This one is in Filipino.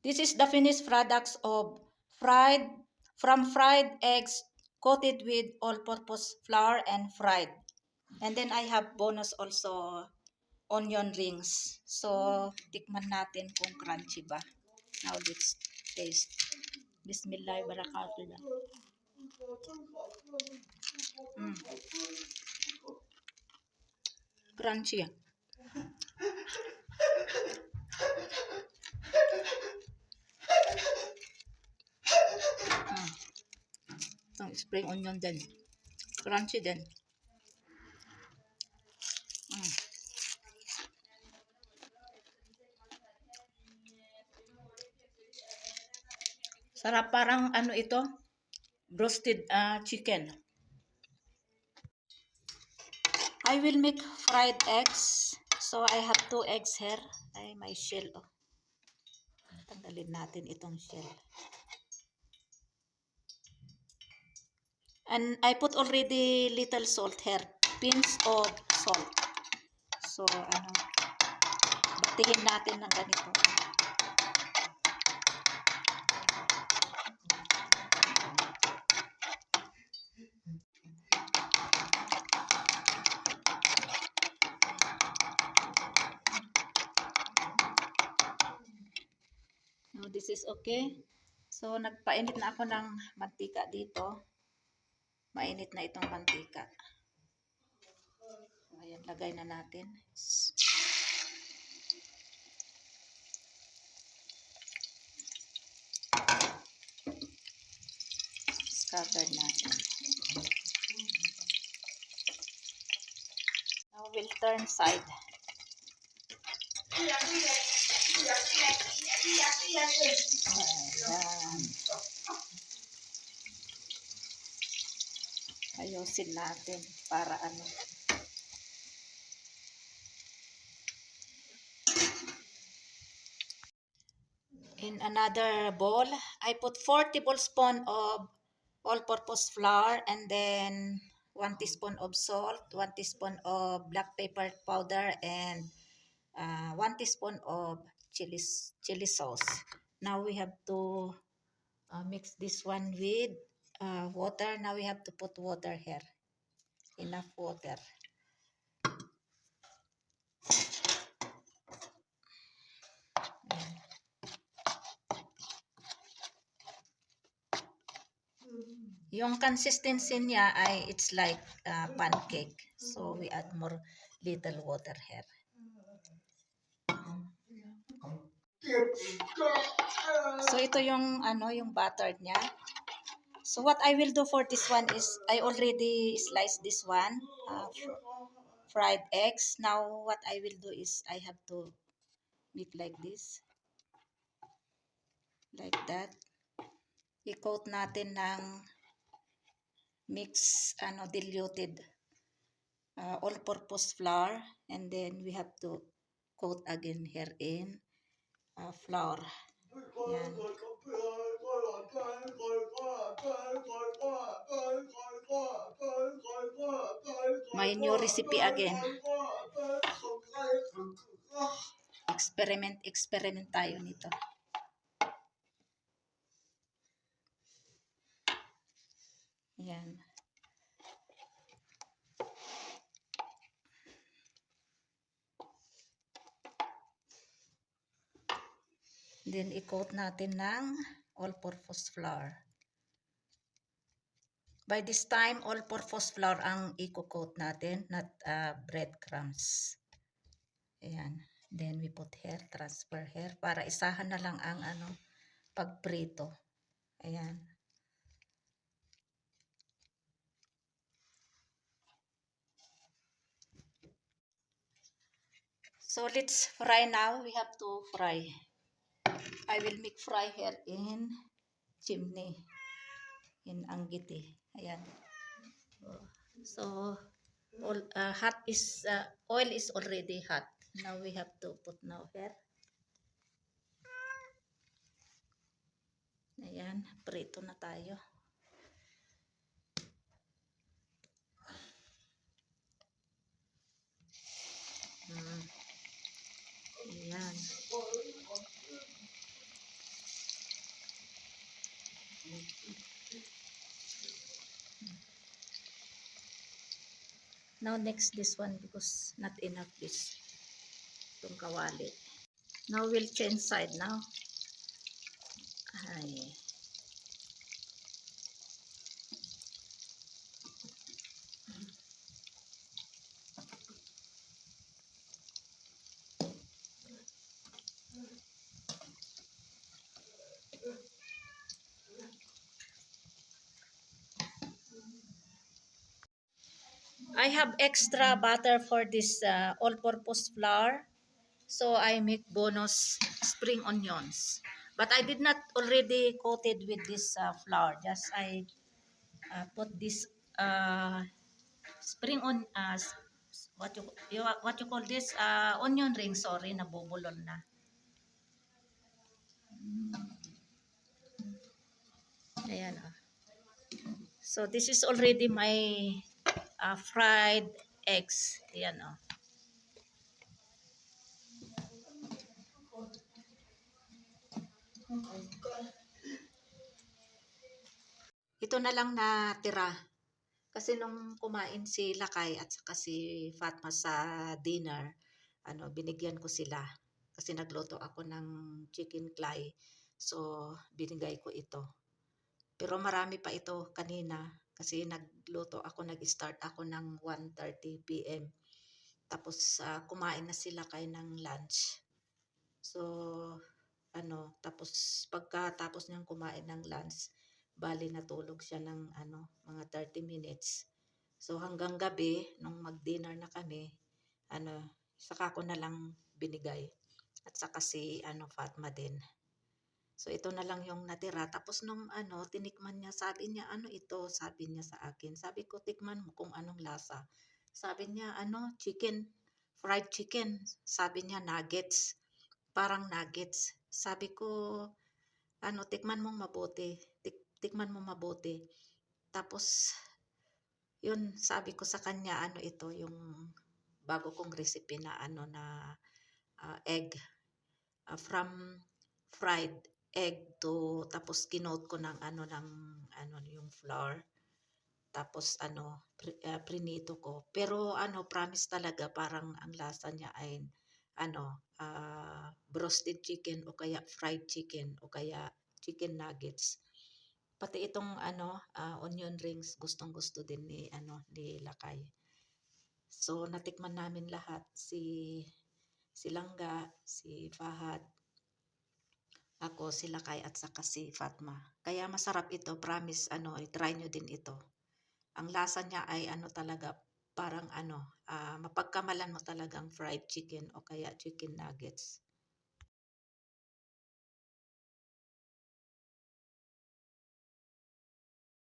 This is the finished products of fried eggs coated with all-purpose flour and fried. And then I have bonus also onion rings. So, tikman natin kung crunchy ba. Now, let's taste. Bismillah, barakatuh. Crunchy. Itong spring onion din. Crunchy din. Sarap, parang ano ito? Roasted chicken. I will make fried eggs. So, I have 2 eggs here. Ay, may shell. Oh. Tanggalin natin itong shell. And I put already little salt here. Pinch of salt. So, batihin natin ng ganito. Now, this is okay. So, nagpainit na ako ng mantika dito. Mainit na itong mantika. Ayan, lagay na natin. Cover natin. Now, we'll turn side. Ayan. Ayusin natin para ano. In another bowl, I put 4 tablespoons of all-purpose flour and then 1 teaspoon of salt, 1 teaspoon of black pepper powder, and 1 teaspoon of chili sauce. Now we have to mix this one with water. Now we have to put water here. Enough water. Yung consistency niya ay it's like pancake. So we add more little water here. So ito yung yung butter niya. So what I will do for this one is I already sliced this one fried eggs. Now what I will do is I have to make like this. Like that. I-coat natin ng mix diluted all-purpose flour, and then we have to coat again here in flour. Yan. May new recipe again. Experiment tayo nito. Yan. Then, i-coat natin ng all-purpose flour. By this time, all-purpose flour ang i-coat natin, not breadcrumbs. Ayan. Then, we put here, transfer here, para isahan na lang ang pagprito. Ayan. So, let's fry now. We have to fry. I will make fry here in chimney. In anggiti. Ayan. So, hot is, oil is already hot. Now, we have to put now here. Ayan. Prito na tayo. Ayan. Now next this one because not enough this itong kawali. Now we'll change side now. Ay. I have extra butter for this all-purpose flour. So I make bonus spring onions. But I did not already coated with this flour. Just I put this spring on what you call this onion ring, sorry, nabubulol na. Ayan. So this is already my fried eggs. Ayan oh. Ito na lang natira. Kasi nung kumain si Lakay at saka si Fatma sa dinner, binigyan ko sila. Kasi nagluto ako ng chicken clay. So, binigay ko ito. Pero marami pa ito kanina. Kasi nag-start ako ng 1:30 p.m. Tapos, kumain na sila kay ng lunch. So, tapos pagkatapos niyang kumain ng lunch, bali natulog siya ng mga 30 minutes. So hanggang gabi nung mag-dinner na kami, saka ko na lang binigay. At saka si Fatma din. So ito na lang yung natira. Tapos nung tinikman niya, sabi niya, ano ito? Sabi niya sa akin. Sabi ko, tikman mo kung anong lasa. Sabi niya, chicken, fried chicken. Sabi niya, nuggets. Parang nuggets. Sabi ko, tikman mong mabuti. Tikman mo mabuti. Tapos, yun, sabi ko sa kanya, ito, yung bago kong recipe na egg. From fried egg to, tapos kinote ko ng yung flour. Tapos prinito ko. Pero promise talaga parang ang lasa niya ay roasted chicken o kaya fried chicken o kaya chicken nuggets. Pati itong onion rings gustong-gusto din ni Lakay. So natikman namin lahat si Langga, si Fahad, ako, si Lakay at saka si Fatma. Kaya masarap ito, promise i-try nyo din ito. Ang lasa niya ay talaga parang mapagkamalan mo talagang fried chicken o kaya chicken nuggets.